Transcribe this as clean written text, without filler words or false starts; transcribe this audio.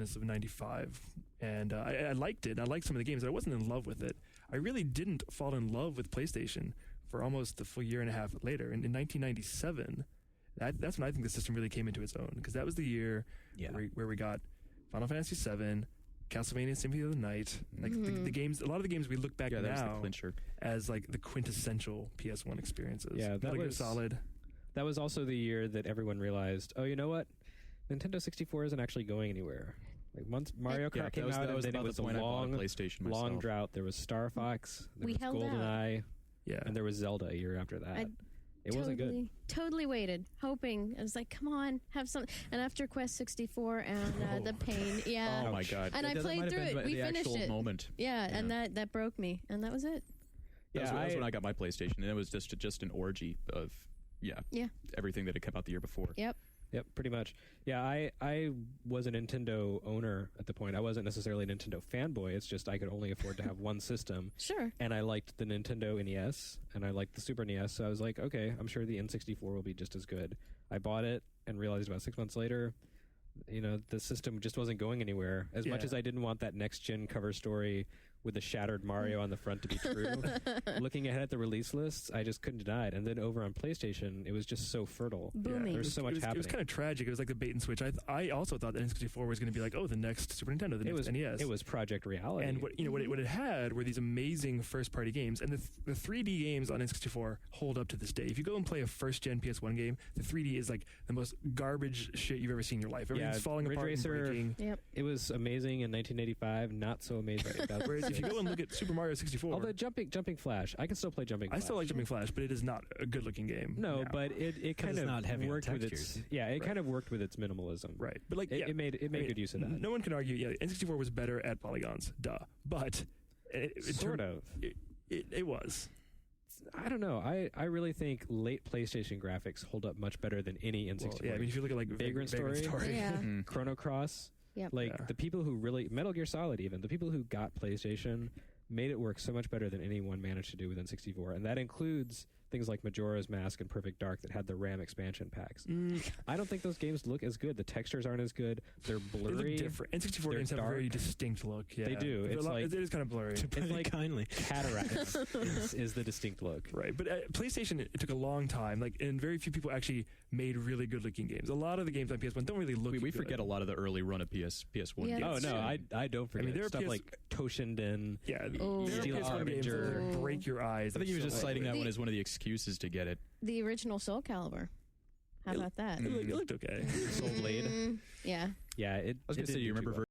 Christmas of '95, and I liked it. I liked some of the games. I wasn't in love with it. I really didn't fall in love with PlayStation for almost a full year and a half later. And in 1997, that's when I think the system really came into its own, because that was the year where we got Final Fantasy VII, Castlevania Symphony of the Night, like the games. A lot of the games we look back that was the now clincher. as like the quintessential PS1 experiences. Yeah, that Metal Gear was Solid. That was also the year that everyone realized, oh, you know what? Nintendo 64 isn't actually going anywhere. Like once Mario Kart came out, and then it was a long drought. There was Star Fox, there was GoldenEye, and there was Zelda a year after that. It wasn't good. Totally waited, hoping. I was like, come on, have some. And after Quest 64 and the pain, Oh my God! And I played through it. We finished it. Moment. Yeah, and that broke me, and that was it. That was when I got my PlayStation, and it was just an orgy of everything that had come out the year before. Yep, pretty much. Yeah, I was a Nintendo owner at the point. I wasn't necessarily a Nintendo fanboy. It's just I could only afford to have one system. Sure. And I liked the Nintendo NES, and I liked the Super NES, so I was like, okay, I'm sure the N64 will be just as good. I bought it and realized about 6 months later, the system just wasn't going anywhere. As much as I didn't want that next-gen cover story with the shattered Mario on the front to be true, looking ahead at the release lists, I just couldn't deny it. And then over on PlayStation, it was just so fertile. Booming. There's so much happening. It was kind of tragic. It was like the bait and switch. I also thought that N64 was going to be like, the next Super Nintendo, the next NES. It was Project Reality. And what it had were these amazing first-party games. And the 3D games on N64 hold up to this day. If you go and play a first-gen PS1 game, the 3D is like the most garbage shit you've ever seen in your life. Everything's falling Ridge apart Racer, and breaking. Yep. It was amazing in 1985, not so amazing in 2006. Whereas if you go and look at Super Mario 64... Although Jumping Flash, I can still play Jumping Flash. I still like Jumping Flash, but it is not a good-looking game. No, now. but it kind of not heavy worked on with its... textures. Yeah, it kind of worked with its minimalism. Right. But like, it made good use of that. No one can argue, N64 was better at polygons. Duh. But... It was. I don't know. I really think late PlayStation graphics hold up much better than any N64. Well, yeah, I mean, if you look at like Vagrant Story. Yeah. Chrono Cross. Yep. The people who really... Metal Gear Solid even. The people who got PlayStation made it work so much better than anyone managed to do with N64. And that includes things like Majora's Mask and Perfect Dark that had the RAM expansion packs. I don't think those games look as good. The textures aren't as good. They're blurry. They look different. N64 games have a very distinct look. Yeah. They do. It is kind of blurry. It's like kindly. Cataracts is the distinct look. Right. But PlayStation, it took a long time. And very few people actually made really good-looking games. A lot of the games on PS1 don't really look We good. forget a lot of the early run of PS1 Yeah, games. Oh, no, I don't forget. I mean, there are stuff like Toshinden. Yeah. Steel PS1 games Harbinger. that break your eyes. I think he was just citing that The- one as one of the excuses to get it. The original Soul Calibur. How about that? It looked okay. Soul Blade. Yeah. Yeah, I was going to say, do you remember